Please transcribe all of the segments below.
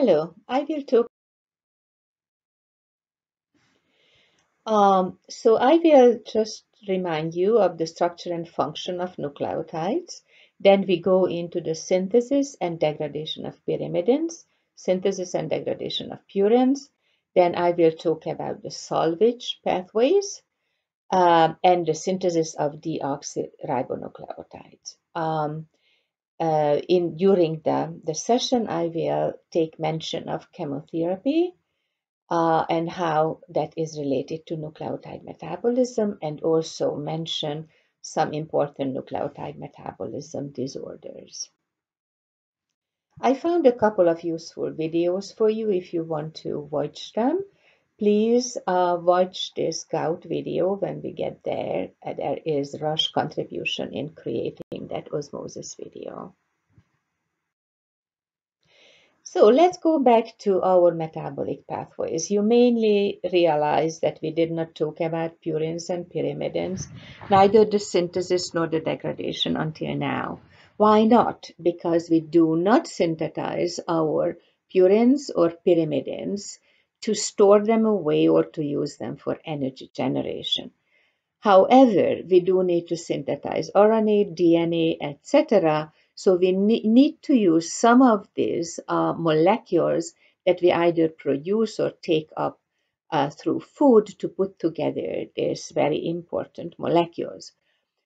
Hello, I will talk. I will just remind you of the structure and function of nucleotides. Then we go into the synthesis and degradation of pyrimidines, synthesis and degradation of purines. Then I will talk about the salvage pathways and the synthesis of deoxyribonucleotides. During the session, I will take mention of chemotherapy and how that is related to nucleotide metabolism, and also mention some important nucleotide metabolism disorders. I found a couple of useful videos for you if you want to watch them. Please watch this gout video when we get there. There is Rush contribution in creating that osmosis video. So let's go back to our metabolic pathways. You mainly realize that we did not talk about purines and pyrimidines, neither the synthesis nor the degradation until now. Why not? Because we do not synthesize our purines or pyrimidines to store them away or to use them for energy generation. However, we do need to synthesize RNA, DNA, etc. So we need to use some of these molecules that we either produce or take up through food to put together these very important molecules.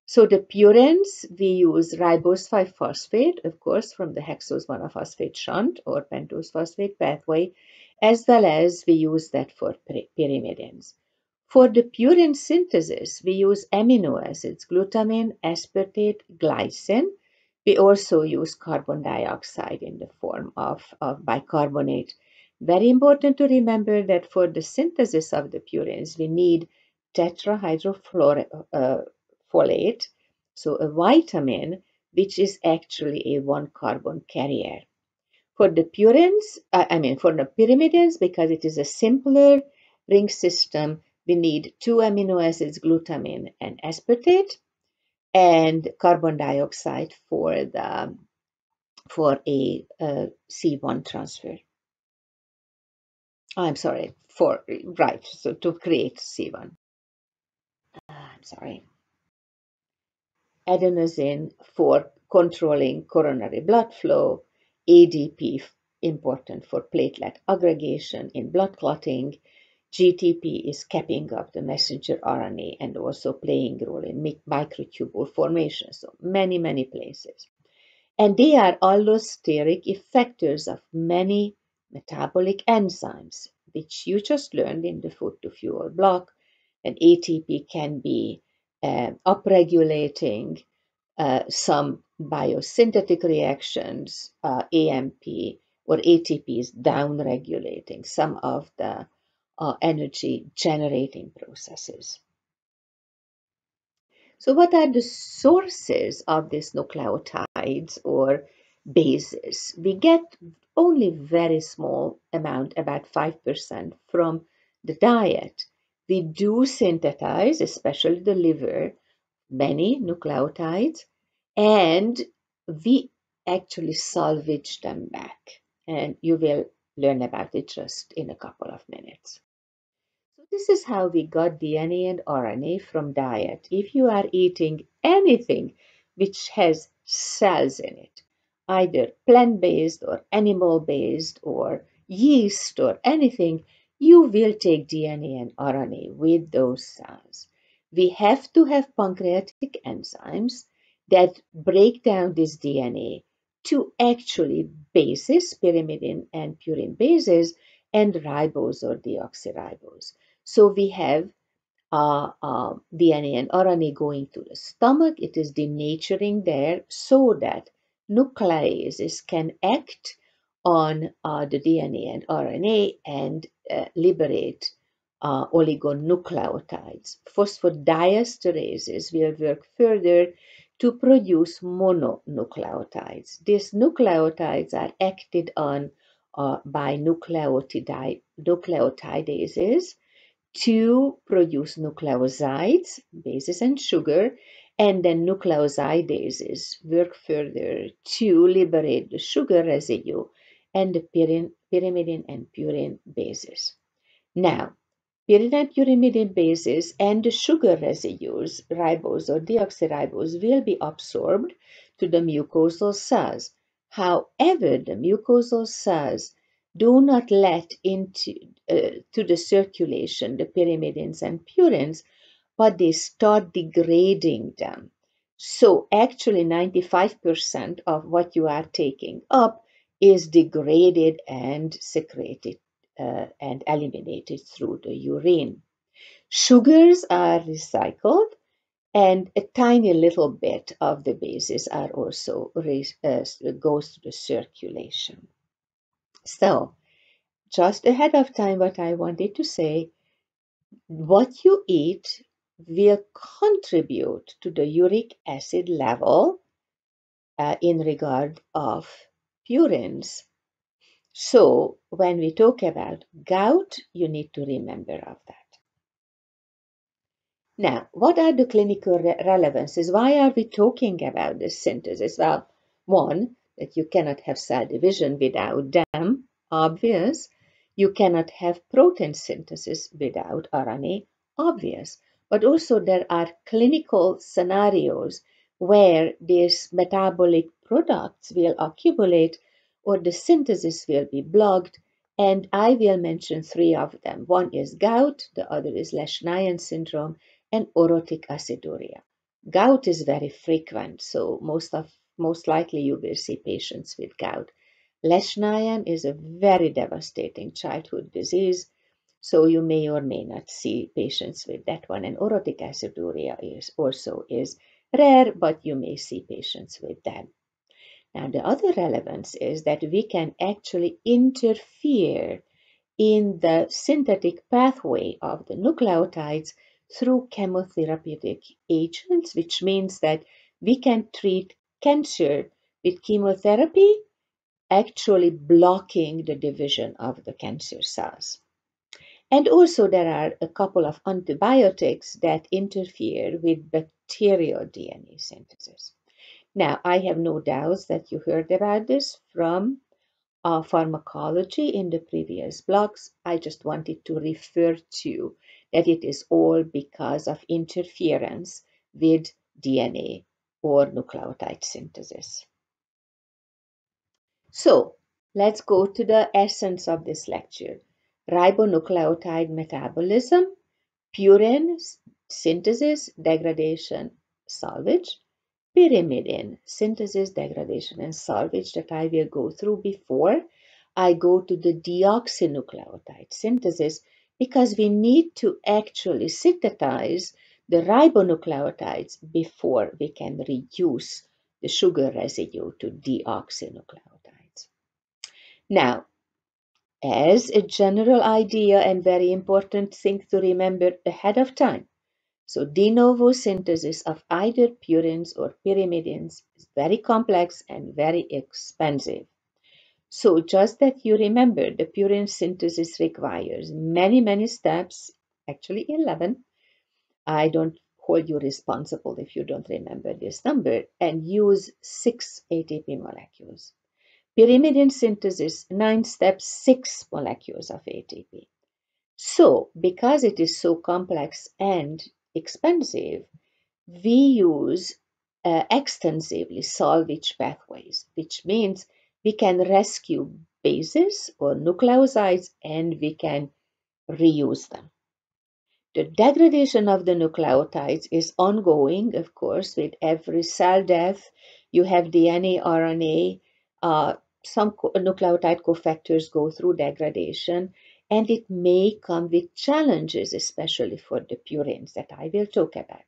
So the purines, we use ribose 5-phosphate, of course, from the hexose monophosphate shunt or pentose phosphate pathway, as well as we use that for pyrimidines. For the purine synthesis, we use amino acids, glutamine, aspartate, glycine. We also use carbon dioxide in the form of bicarbonate. Very important to remember that for the synthesis of the purines, we need tetrahydrofolate, so a vitamin which is actually a one-carbon carrier. For the for the pyrimidines, because it is a simpler ring system, we need two amino acids, glutamine and aspartate, and carbon dioxide for a C1 transfer. I'm sorry, so to create C1. I'm sorry. Adenosine for controlling coronary blood flow, ADP important for platelet aggregation in blood clotting, GTP is capping up the messenger RNA and also playing a role in microtubule formation, so many places. And they are allosteric effectors of many metabolic enzymes, which you just learned in the food to fuel block. And ATP can be upregulating some biosynthetic reactions, AMP or ATP is downregulating some of the energy generating processes. So what are the sources of these nucleotides or bases? We get only very small amount, about 5% from the diet. We do synthesize, especially the liver, many nucleotides, and we actually salvage them back. And you will learn about it just in a couple of minutes. So this is how we got DNA and RNA from diet. If you are eating anything which has cells in it, either plant-based or animal-based or yeast or anything, you will take DNA and RNA with those cells. We have to have pancreatic enzymes that break down this DNA to actually bases, pyrimidine and purine bases, and ribose or deoxyribose. So we have DNA and RNA going to the stomach. It is denaturing there so that nucleases can act on the DNA and RNA and liberate oligonucleotides. Phosphodiesterases will work further to produce mononucleotides. These nucleotides are acted on by nucleotidases to produce nucleosides, bases and sugar, and then nucleosidases work further to liberate the sugar residue and the pyrimidine and purine bases. Now, purine and pyrimidine bases and the sugar residues, ribose or deoxyribose, will be absorbed to the mucosal cells. However, the mucosal cells do not let into to the circulation the pyrimidines and purines, but they start degrading them. So actually 95% of what you are taking up is degraded and secreted and eliminated through the urine. Sugars are recycled, and a tiny little bit of the bases are also goes to the circulation. So just ahead of time, what I wanted to say, what you eat will contribute to the uric acid level in regard of purines. So when we talk about gout, you need to remember of that. Now, what are the clinical relevances? Why are we talking about this synthesis? Well, one, that you cannot have cell division without them, obvious. You cannot have protein synthesis without RNA, obvious. But also there are clinical scenarios where these metabolic products will accumulate or the synthesis will be blocked, and I will mention three of them. One is gout, the other is Lesch-Nyhan syndrome, and orotic aciduria. Gout is very frequent, so most likely you will see patients with gout. Lesch-Nyhan is a very devastating childhood disease, so you may or may not see patients with that one. And orotic aciduria is rare, but you may see patients with that. Now, the other relevance is that we can actually interfere in the synthetic pathway of the nucleotides through chemotherapeutic agents, which means that we can treat cancer with chemotherapy, actually blocking the division of the cancer cells. And also there are a couple of antibiotics that interfere with bacterial DNA synthesis. Now, I have no doubts that you heard about this from pharmacology in the previous blocks. I just wanted to refer to that it is all because of interference with DNA or nucleotide synthesis. So let's go to the essence of this lecture. Ribonucleotide metabolism, purine synthesis, degradation, salvage, pyrimidine synthesis, degradation, and salvage that I will go through before I go to the deoxynucleotide synthesis, because we need to actually synthesize the ribonucleotides before we can reduce the sugar residue to deoxynucleotides. Now, as a general idea and very important thing to remember ahead of time, so de novo synthesis of either purines or pyrimidines is very complex and very expensive. So just that you remember, the purine synthesis requires many steps, actually 11. I don't hold you responsible if you don't remember this number, and use 6 ATP molecules. Pyrimidine synthesis, 9 steps, 6 molecules of ATP. So, because it is so complex and expensive, we use extensively salvage pathways, which means we can rescue bases or nucleosides and we can reuse them. The degradation of the nucleotides is ongoing, of course, with every cell death. You have DNA, RNA, some nucleotide cofactors go through degradation, and it may come with challenges, especially for the purines that I will talk about.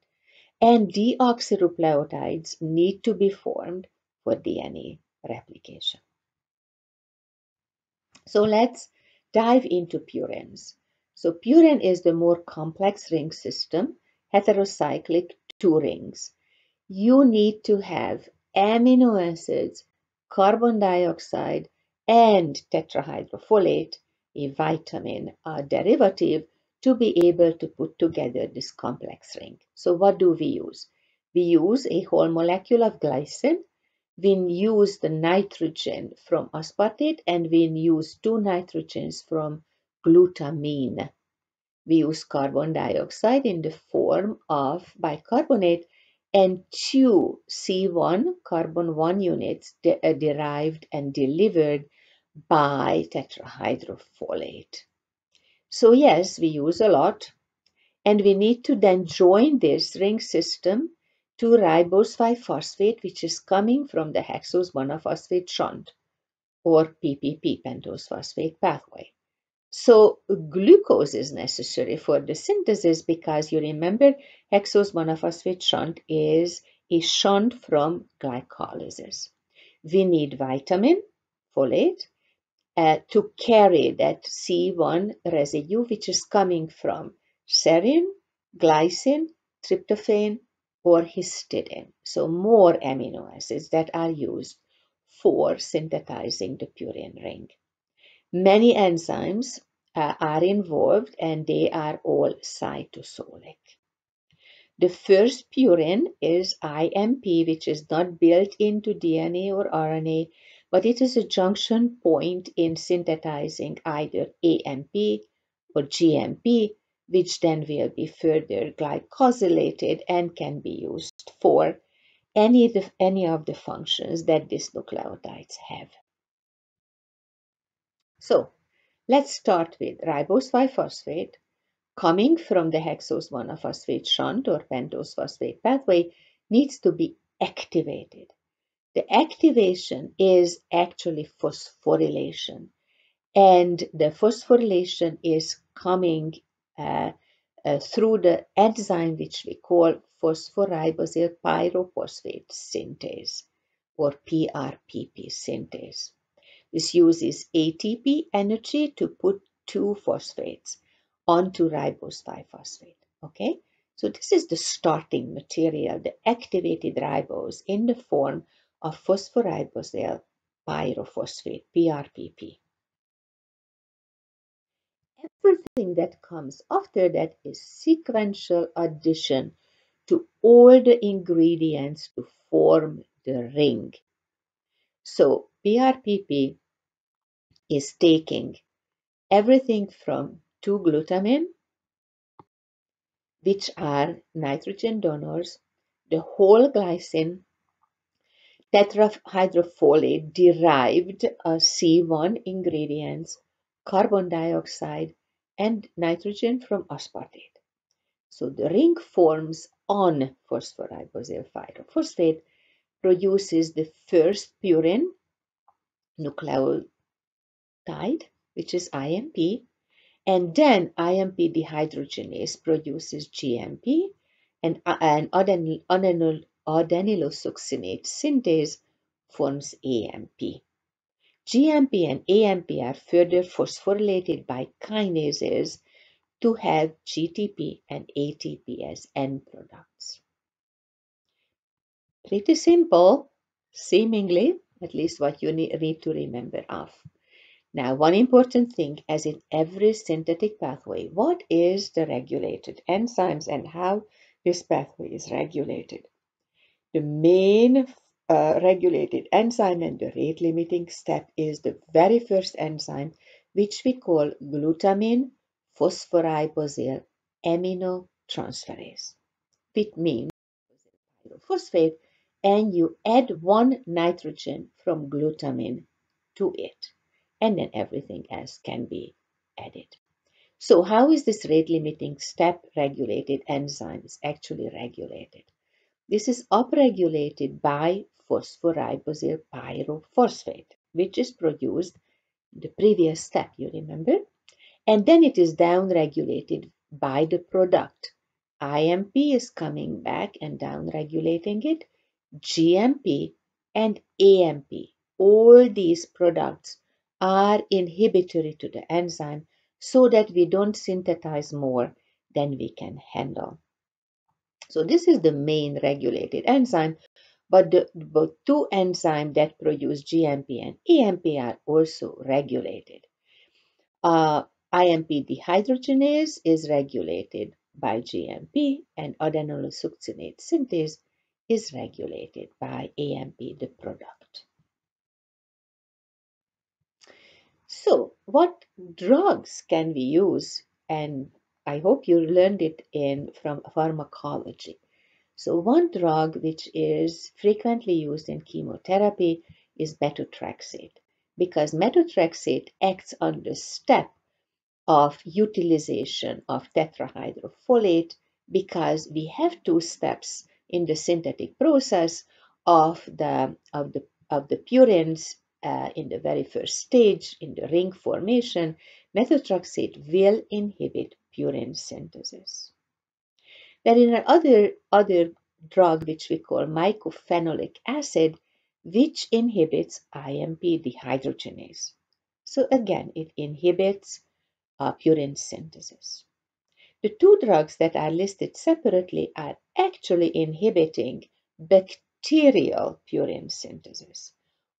And deoxynucleotides need to be formed for DNA replication. So let's dive into purines. So purine is the more complex ring system, heterocyclic 2 rings. You need to have amino acids, carbon dioxide, and tetrahydrofolate, a vitamin derivative, to be able to put together this complex ring. So what do we use? We use a whole molecule of glycine, we use the nitrogen from aspartate and we use two nitrogens from glutamine. We use carbon dioxide in the form of bicarbonate and two C1 carbon 1 units derived and delivered by tetrahydrofolate. So yes, we use a lot, and we need to then join this ring system to ribose 5-phosphate, which is coming from the hexose monophosphate shunt or PPP, pentose phosphate pathway. So glucose is necessary for the synthesis because you remember hexose monophosphate shunt is a shunt from glycolysis. We need vitamin, folate, to carry that C1 residue, which is coming from serine, glycine, tryptophan, or histidine. So more amino acids that are used for synthesizing the purine ring. Many enzymes are involved and they are all cytosolic. The first purine is IMP, which is not built into DNA or RNA, but it is a junction point in synthesizing either AMP or GMP, which then will be further glycosylated and can be used for any of the functions that these nucleotides have. So let's start with ribose 5-phosphate coming from the hexose monophosphate shunt or pentose phosphate pathway needs to be activated. The activation is actually phosphorylation, and the phosphorylation is coming through the enzyme which we call phosphoribosyl pyrophosphate synthase or PRPP synthase. This uses ATP energy to put two phosphates onto ribose 5-phosphate. Okay, so this is the starting material, the activated ribose in the form of phosphoribosyl pyrophosphate, PRPP. Everything that comes after that is sequential addition to all the ingredients to form the ring. So PRPP is taking everything from 2-glutamine, which are nitrogen donors, the whole glycine, tetrahydrofolate derived C1 ingredients, carbon dioxide, and nitrogen from aspartate. So the ring forms on phosphoribosyl pyrophosphate, produces the first purine nucleotide, which is IMP, and then IMP dehydrogenase produces GMP and adenylosuccinate synthase forms AMP. GMP and AMP are further phosphorylated by kinases to have GTP and ATP as end products. Pretty simple, seemingly, at least what you need to remember of. Now, one important thing, as in every synthetic pathway, what is the regulated enzymes and how this pathway is regulated? The main regulated enzyme and the rate limiting step is the very first enzyme, which we call glutamine phosphoribosyl aminotransferase, which means phosphate, and you add one nitrogen from glutamine to it, and then everything else can be added. So how is this rate limiting step regulated enzymes actually regulated? This is upregulated by phosphoribosyl pyrophosphate, which is produced in the previous step, you remember? And then it is downregulated by the product. IMP is coming back and downregulating it. GMP and AMP, all these products are inhibitory to the enzyme so that we don't synthesize more than we can handle. So this is the main regulated enzyme, but the two enzymes that produce GMP and AMP are also regulated. IMP dehydrogenase is regulated by GMP and adenylosuccinate synthase is regulated by AMP, the product. So, what drugs can we use? And I hope you learned it from pharmacology. So, one drug which is frequently used in chemotherapy is methotrexate, because methotrexate acts on the step of utilization of tetrahydrofolate, because we have two steps in the synthetic process of the purines. In the very first stage, in the ring formation, methotrexate will inhibit purine synthesis. There is another drug which we call mycophenolic acid, which inhibits IMP dehydrogenase. So again, it inhibits purine synthesis. The two drugs that are listed separately are actually inhibiting bacterial purine synthesis.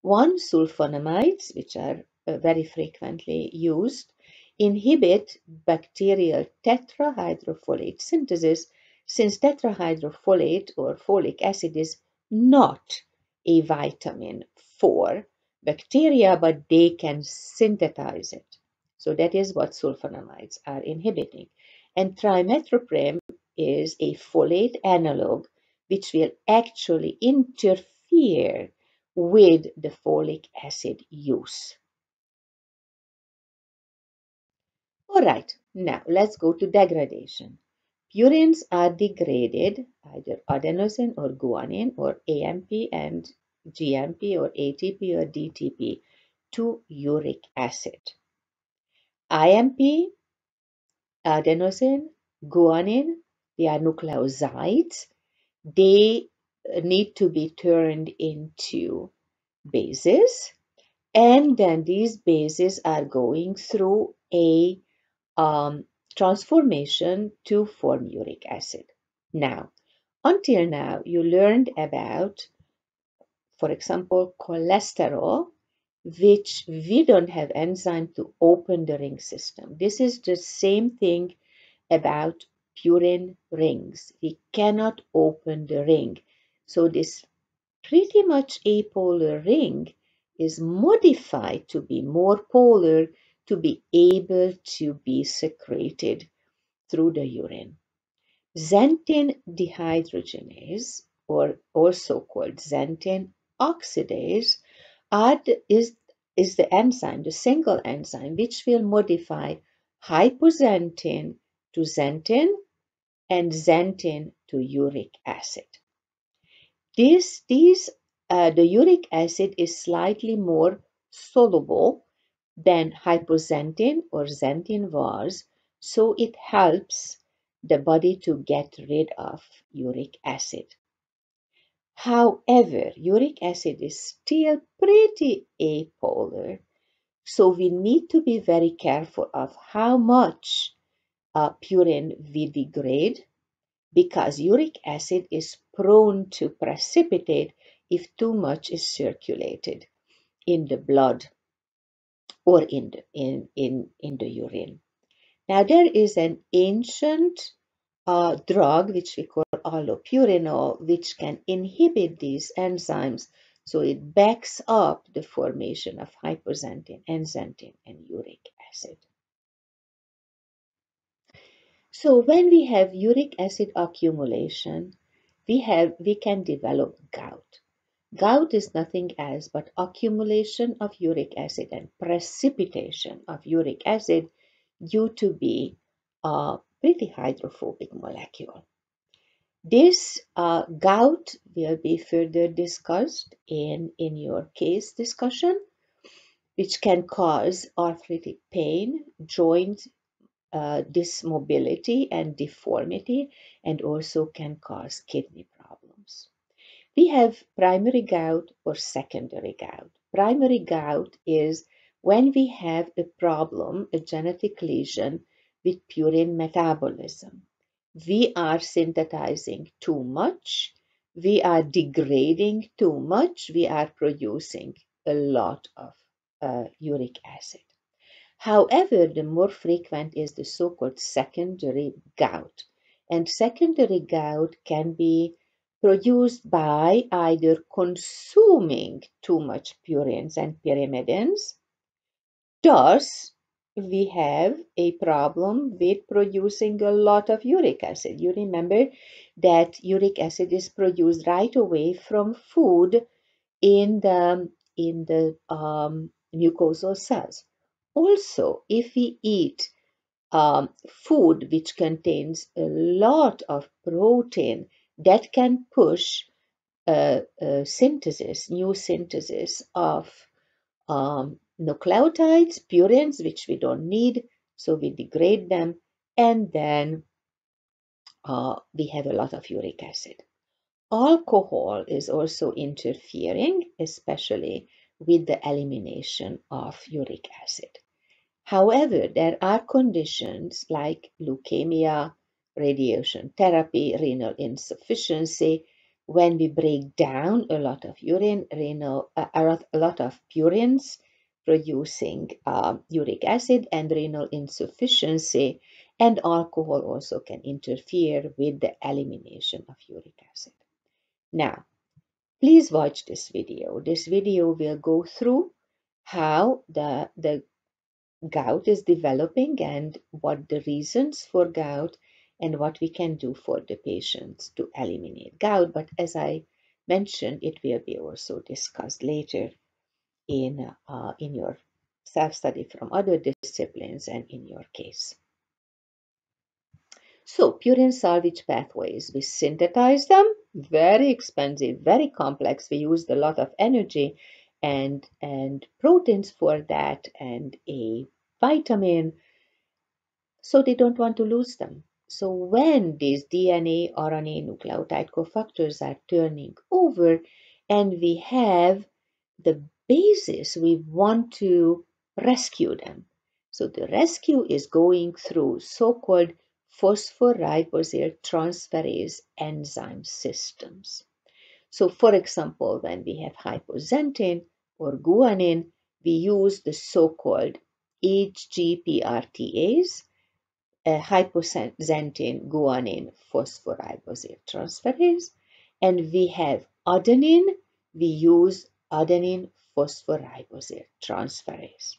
One, sulfonamides, which are very frequently used, inhibit bacterial tetrahydrofolate synthesis, since tetrahydrofolate or folic acid is not a vitamin for bacteria, but they can synthesize it. So that is what sulfonamides are inhibiting. And trimethoprim is a folate analog which will actually interfere with the folic acid use. All right, now let's go to degradation. Purines are degraded, either adenosine or guanine or AMP and GMP or ATP or DTP, to uric acid. IMP, adenosine, guanine, they are nucleosides. They need to be turned into bases, and then these bases are going through a transformation to form uric acid. Now, until now, you learned about, for example, cholesterol, which we don't have enzyme to open the ring system. This is the same thing about purine rings. We cannot open the ring. So this pretty much apolar ring is modified to be more polar to be able to be secreted through the urine. Xanthine dehydrogenase, or also called xanthine oxidase, is the enzyme, the single enzyme, which will modify hypoxanthine to xanthine and xanthine to uric acid. The uric acid is slightly more soluble than hypoxanthine or xanthine was, so it helps the body to get rid of uric acid. However, uric acid is still pretty apolar, so we need to be very careful of how much purine we degrade, because uric acid is prone to precipitate if too much is circulated in the blood or in the urine. Now, there is an ancient drug which we call allopurinol, which can inhibit these enzymes, so it backs up the formation of hypoxanthine and xanthine and uric acid. So when we have uric acid accumulation, we can develop gout. Gout is nothing else but accumulation of uric acid and precipitation of uric acid due to be a pretty hydrophobic molecule. This gout will be further discussed in your case discussion, which can cause arthritic pain, joint dysmobility and deformity, and also can cause kidney problems. We have primary gout or secondary gout. Primary gout is when we have a problem, a genetic lesion with purine metabolism. We are synthesizing too much, we are degrading too much, we are producing a lot of uric acid. However, the more frequent is the so-called secondary gout. And secondary gout can be produced by either consuming too much purines and pyrimidines. Thus, we have a problem with producing a lot of uric acid. You remember that uric acid is produced right away from food in the mucosal cells. Also, if we eat food which contains a lot of protein, that can push new synthesis of nucleotides, purines, which we don't need, so we degrade them, and then we have a lot of uric acid. Alcohol is also interfering, especially with the elimination of uric acid. However, there are conditions like leukemia, radiation therapy, renal insufficiency, when we break down a lot of urine, a lot of purines producing uric acid and renal insufficiency, and alcohol also can interfere with the elimination of uric acid. Now, please watch this video. This video will go through how the gout is developing and what the reasons for gout and what we can do for the patients to eliminate gout. But as I mentioned, it will be also discussed later in your self-study from other disciplines and in your case. So purine salvage pathways, we synthesize them, very expensive, very complex. We used a lot of energy and proteins for that and a vitamin, so they don't want to lose them. So when these DNA, RNA, nucleotide cofactors are turning over and we have the basis, we want to rescue them. So the rescue is going through so-called phosphoribosyltransferase transferase enzyme systems. So for example, when we have hypoxanthine or guanine, we use the so-called HGPRTase, hypoxanthine guanine phosphoribosyltransferase transferase, and we have adenine, we use adenine phosphoribosyltransferase transferase.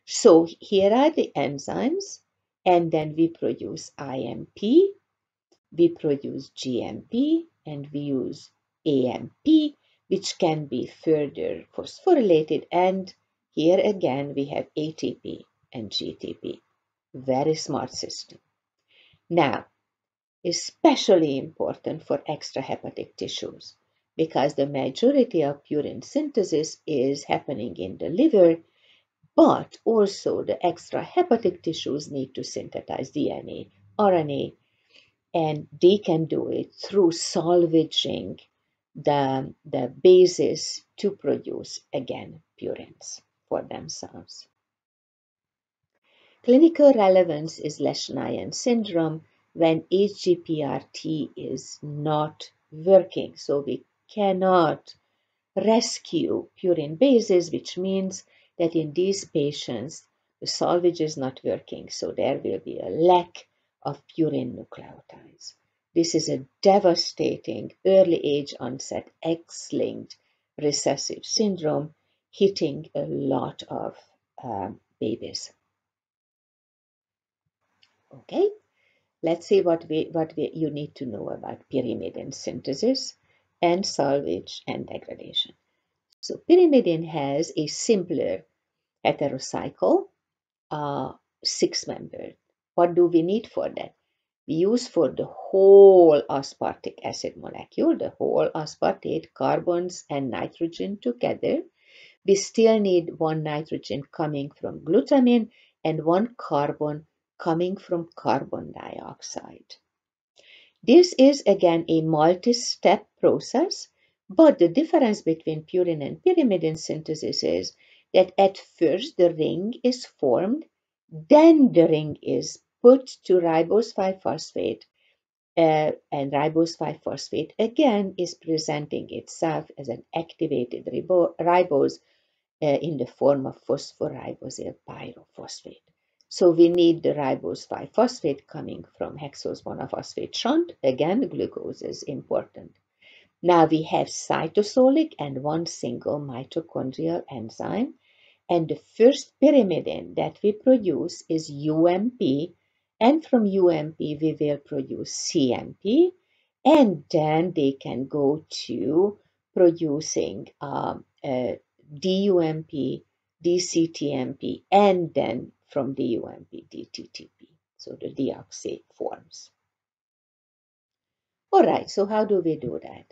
So here are the enzymes, and then we produce IMP, we produce GMP, and we use AMP, which can be further phosphorylated, and here again we have ATP and GTP. Very smart system. Now, especially important for extrahepatic tissues, because the majority of purine synthesis is happening in the liver, but also the extrahepatic tissues need to synthesize DNA, RNA, and they can do it through salvaging the bases to produce, again, purines for themselves. Clinical relevance is Lesch-Nyhan syndrome when HGPRT is not working. So we cannot rescue purine bases, which means that in these patients, the salvage is not working. So there will be a lack of purine nucleotides. This is a devastating early age onset X-linked recessive syndrome hitting a lot of babies. Okay, let's see what you need to know about pyrimidine synthesis and salvage and degradation. So pyrimidine has a simpler heterocycle, 6-membered. What do we need for that? We use for the whole aspartic acid molecule, the whole aspartate, carbons and nitrogen together. We still need one nitrogen coming from glutamine and one carbon coming from carbon dioxide. This is again a multi-step process, but the difference between purine and pyrimidine synthesis is that at first the ring is formed, then the ring is put to ribose 5-phosphate, and ribose 5-phosphate again is presenting itself as an activated ribose in the form of phosphoribosyl pyrophosphate. So we need the ribose 5-phosphate coming from hexose monophosphate shunt. Again, glucose is important. Now we have cytosolic and one single mitochondrial enzyme. And the first pyrimidine that we produce is UMP, and from UMP we will produce CMP, and then they can go to producing DUMP, DCTMP, and then from DUMP, DTTP, so the deoxy forms. All right, so how do we do that?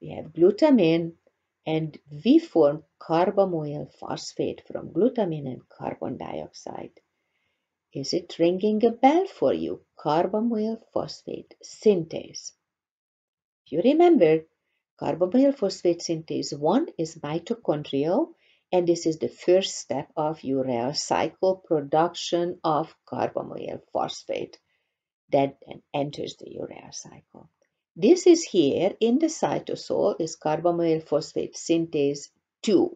We have glutamine, and we form carbamoyl phosphate from glutamine and carbon dioxide. Is it ringing a bell for you? Carbamoyl phosphate synthase. If you remember, carbamoyl phosphate synthase 1 is mitochondrial, and this is the first step of urea cycle production of carbamoyl phosphate that then enters the urea cycle. This is here in the cytosol is carbamoyl phosphate synthase 2.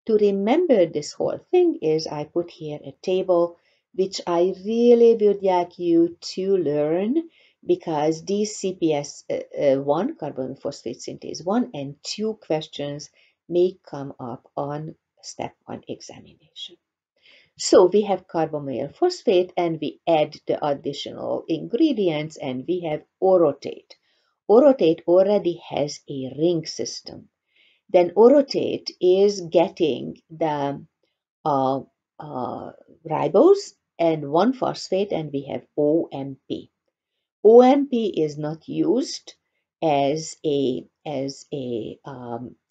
To remember this whole thing is I put here a table which I really would like you to learn because these CPS 1, carbon phosphate synthase 1 and 2 questions may come up on step 1 examination. So we have carbamoyl phosphate and we add the additional ingredients and we have orotate. Orotate already has a ring system. Then orotate is getting the ribose and one phosphate and we have OMP. OMP is not used as a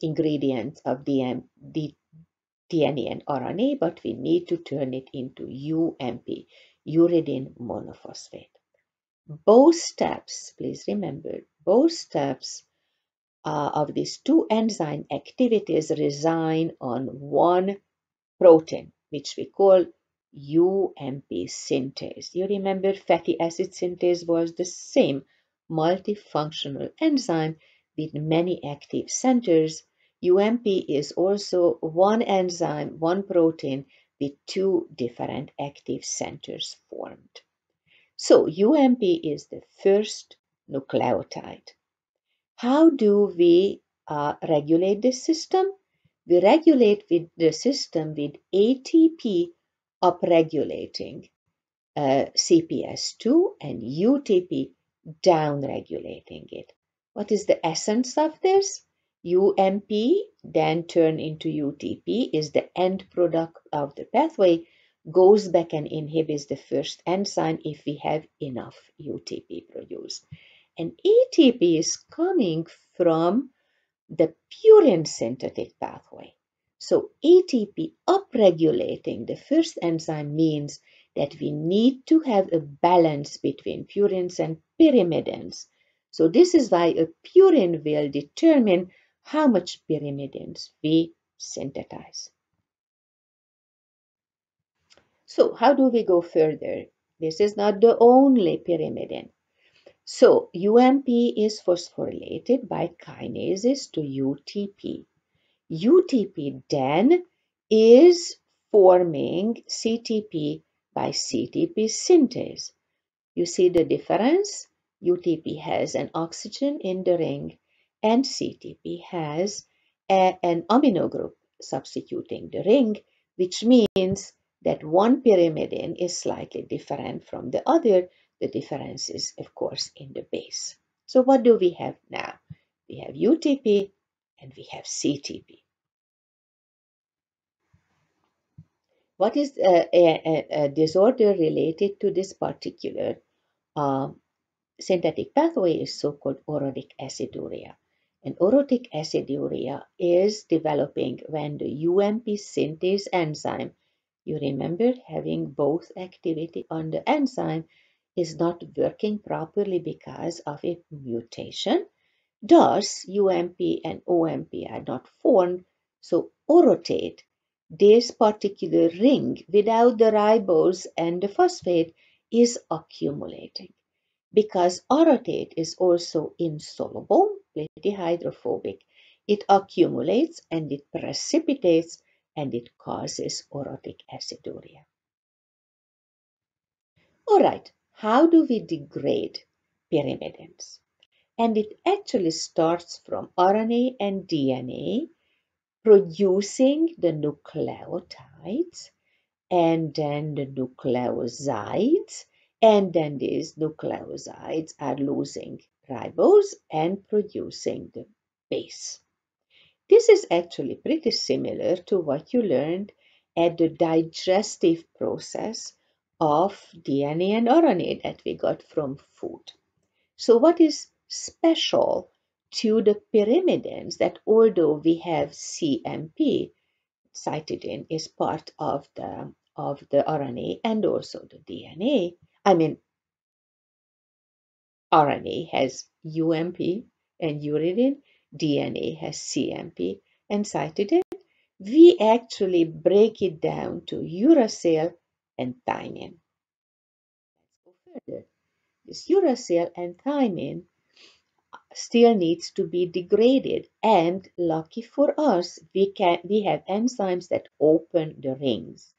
ingredient of DNA and RNA, but we need to turn it into UMP, uridine monophosphate. Both steps, please remember, both steps of these two enzyme activities reside on one protein, which we call UMP synthase. You remember fatty acid synthase was the same multifunctional enzyme with many active centers. UMP is also one enzyme, one protein with two different active centers formed. So UMP is the first nucleotide. How do we regulate the system? We regulate with the system with ATP upregulating CPS2 and UTP downregulating it. What is the essence of this? UMP then turn into UTP is the end product of the pathway, goes back and inhibits the first enzyme if we have enough UTP produced. And ATP is coming from the purine synthetic pathway. So ATP upregulating the first enzyme means that we need to have a balance between purines and pyrimidines. So this is why a purine will determine how much pyrimidines we synthesize. So how do we go further? This is not the only pyrimidine. So UMP is phosphorylated by kinases to UTP. UTP then is forming CTP by CTP synthase. You see the difference? UTP has an oxygen in the ring and CTP has an amino group substituting the ring, which means that one pyrimidine is slightly different from the other. The difference is, of course, in the base. So what do we have now? We have UTP and we have CTP. What is a disorder related to this particular synthetic pathway is so-called orotic aciduria. And orotic aciduria is developing when the UMP synthase enzyme, you remember having both activity on the enzyme, is not working properly because of a mutation. Thus, UMP and OMP are not formed, so orotate, this particular ring without the ribose and the phosphate, is accumulating. Because orotate is also insoluble, pretty hydrophobic, it accumulates and it precipitates and it causes orotic aciduria. All right, how do we degrade pyrimidines? and it actually starts from RNA and DNA producing the nucleotides and then the nucleosides, and then these nucleosides are losing ribose and producing the base. This is actually pretty similar to what you learned at the digestive process of DNA and RNA that we got from food. So what is special to the pyrimidines that although we have CMP, cytidine is part of the RNA and also the DNA. RNA has UMP and uridine, DNA has CMP and cytidine. We actually break it down to uracil and thymine. Let's go further. This uracil and thymine still needs to be degraded, and lucky for us, we have enzymes that open the rings.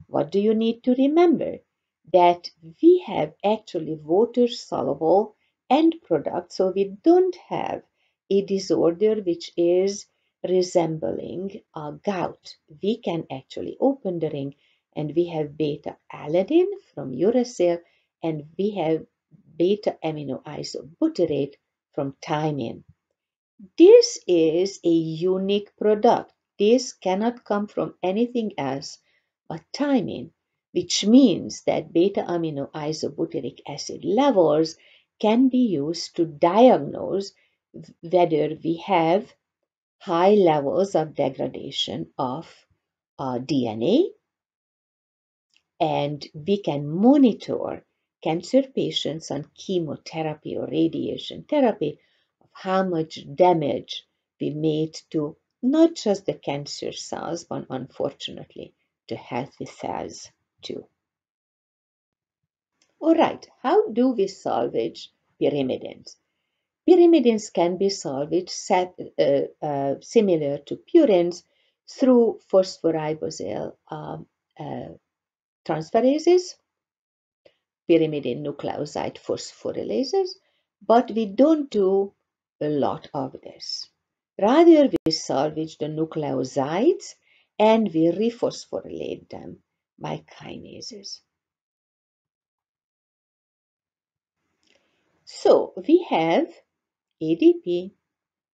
What do you need to remember? That we have actually water-soluble end products, so we don't have a disorder which is resembling a gout. We can actually open the ring, and we have beta-alanine from uracil, and we have beta-amino isobutyrate from thymine. This is a unique product. This cannot come from anything else but thymine, which means that beta-amino isobutyric acid levels can be used to diagnose whether we have high levels of degradation of DNA, and we can monitor cancer patients on chemotherapy or radiation therapy of how much damage we made to not just the cancer cells, but unfortunately to healthy cells too. All right, how do we salvage pyrimidines? Pyrimidines can be salvaged similar to purines through phosphoribosyl transferases, pyrimidine nucleoside phosphorylases, but we don't do a lot of this. Rather, we salvage the nucleosides and we rephosphorylate them by kinases. So we have ADP,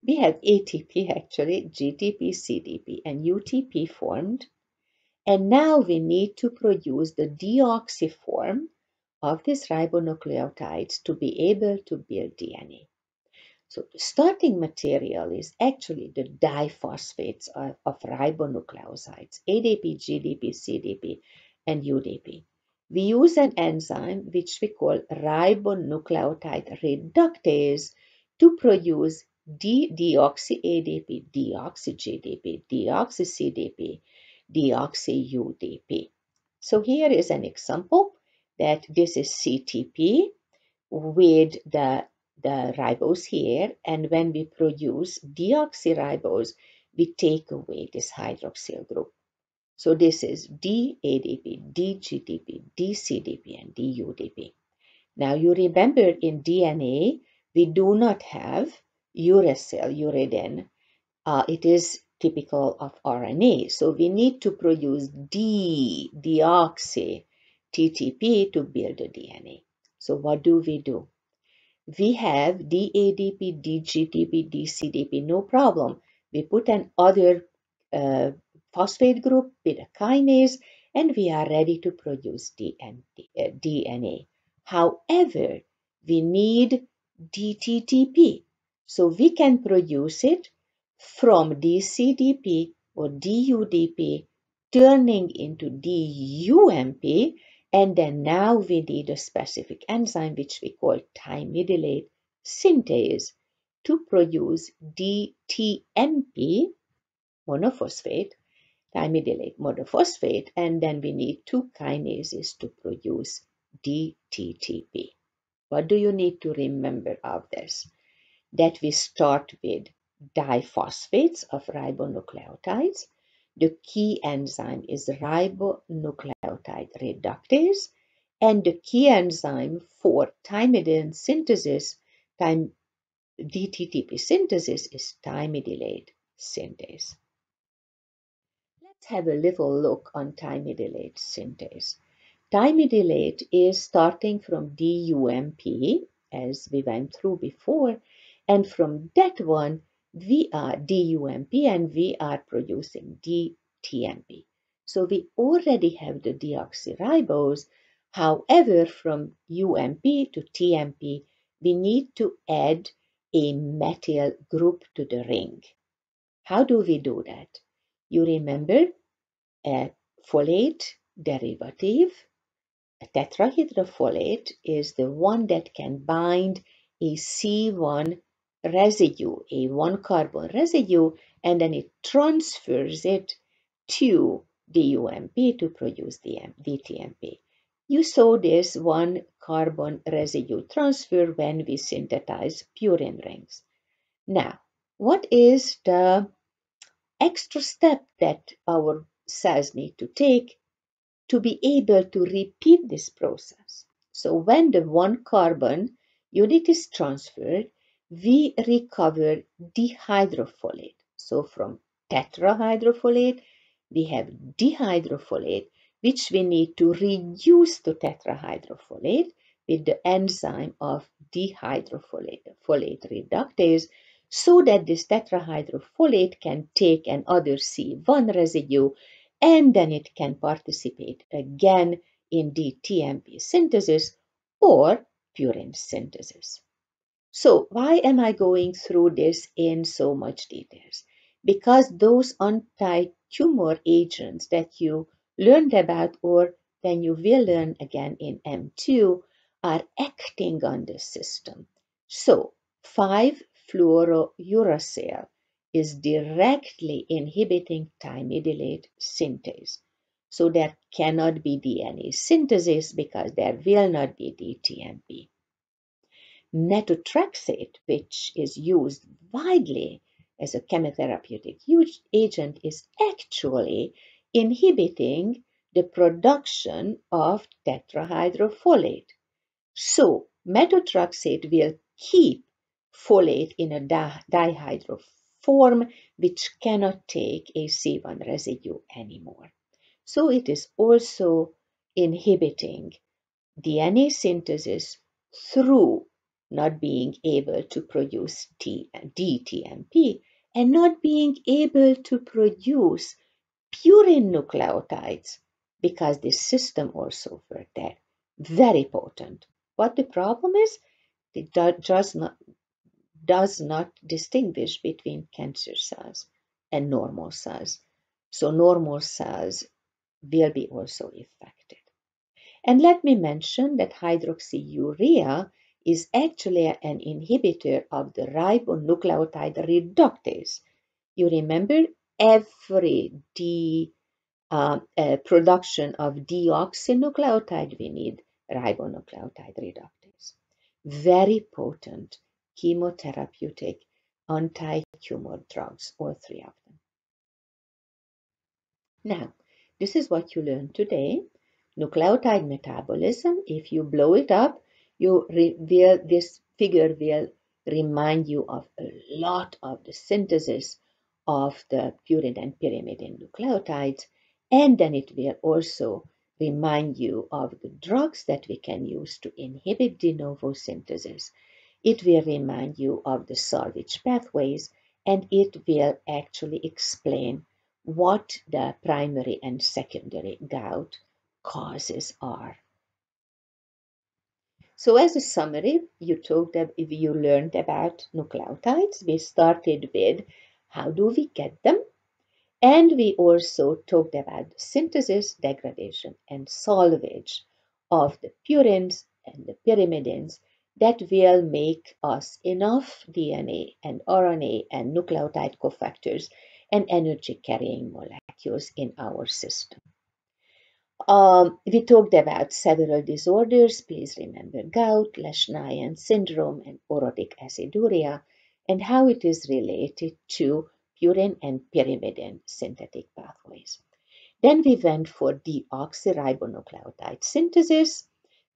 we have ATP actually, GTP, CDP, and UTP formed. And now we need to produce the deoxy form of these ribonucleotides to be able to build DNA. So the starting material is actually the diphosphates of ribonucleosides, ADP, GDP, CDP, and UDP. We use an enzyme which we call ribonucleotide reductase to produce deoxy-ADP, deoxy-GDP, deoxy-CDP, deoxy-UDP. So here is an example that this is CTP with the ribose here, and when we produce deoxyribose, we take away this hydroxyl group. So this is DADP, DGDP, DCDP, and DUDP. Now you remember in DNA, we do not have uracil, uridine. It is typical of RNA. So we need to produce deoxy TTP to build the DNA. So what do? We have DADP, DGTP, DCDP, no problem. We put an other phosphate group with a kinase and we are ready to produce DNA. However, we need DTTP. So we can produce it from DCDP or DUDP turning into DUMP, and then now we need a specific enzyme which we call thymidylate synthase to produce DTMP monophosphate, thymidylate monophosphate, and then we need two kinases to produce DTTP. What do you need to remember of this? That we start with diphosphates of ribonucleotides. The key enzyme is ribonucleotide reductase, and the key enzyme for thymidine synthesis, DTTP synthesis is time-delayed synthase. Let's have a little look on time-delayed synthase. Time-delayed is starting from DUMP, as we went through before, and from that one, we are DUMP and we are producing DTMP. So we already have the deoxyribose. However, from UMP to TMP, we need to add a methyl group to the ring. How do we do that? You remember a folate derivative. A tetrahydrofolate is the one that can bind a C1 residue, a 1-carbon residue, and then it transfers it to DUMP to produce the DTMP. You saw this 1-carbon residue transfer when we synthesize purine rings. Now, what is the extra step that our cells need to take to be able to repeat this process? So when the 1-carbon unit is transferred, we recover dihydrofolate. So from tetrahydrofolate, we have dihydrofolate, which we need to reduce to tetrahydrofolate with the enzyme of dihydrofolate reductase, so that this tetrahydrofolate can take another C1 residue and then it can participate again in DTMP synthesis or purine synthesis. So why am I going through this in so much details? Because those anti-tumor agents that you learned about, or then you will learn again in M2, are acting on the system. So 5-fluorouracil is directly inhibiting time-delayed synthase. So there cannot be DNA synthesis because there will not be DTMP. Methotrexate, which is used widely as a chemotherapeutic agent, is actually inhibiting the production of tetrahydrofolate. So methotrexate will keep folate in a dihydro form, which cannot take a C1 residue anymore. So it is also inhibiting DNA synthesis through not being able to produce DTMP and not being able to produce purine nucleotides, because this system also worked there. Very potent. But the problem is, it does not distinguish between cancer cells and normal cells. So normal cells will be also affected. And let me mention that hydroxyurea is actually an inhibitor of the ribonucleotide reductase. You remember every production of deoxynucleotide, we need ribonucleotide reductase. Very potent chemotherapeutic anti-tumor drugs, all three of them. Now, this is what you learned today. Nucleotide metabolism. If you blow it up, this figure will remind you of a lot of the synthesis of the purine and pyrimidine nucleotides, and then it will also remind you of the drugs that we can use to inhibit de novo synthesis. It will remind you of the salvage pathways, and it will actually explain what the primary and secondary gout causes are. So as a summary, you learned about nucleotides. We started with how do we get them, and we also talked about the synthesis, degradation, and salvage of the purines and the pyrimidines that will make us enough DNA and RNA and nucleotide cofactors and energy-carrying molecules in our system. We talked about several disorders. Please remember gout, Lesch-Nyhan syndrome, and orotic aciduria, and how it is related to purine and pyrimidine synthetic pathways. Then we went for deoxyribonucleotide synthesis.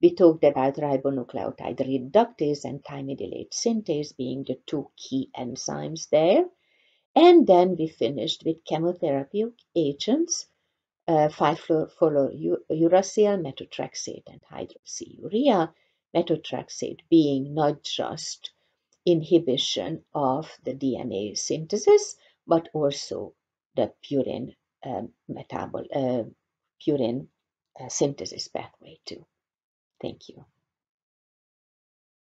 We talked about ribonucleotide reductase and thymidylate synthase being the two key enzymes there. And then we finished with chemotherapy agents, 5-fluorouracil, methotrexate, and hydroxyurea. Methotrexate being not just inhibition of the DNA synthesis, but also the purine purine synthesis pathway too. Thank you.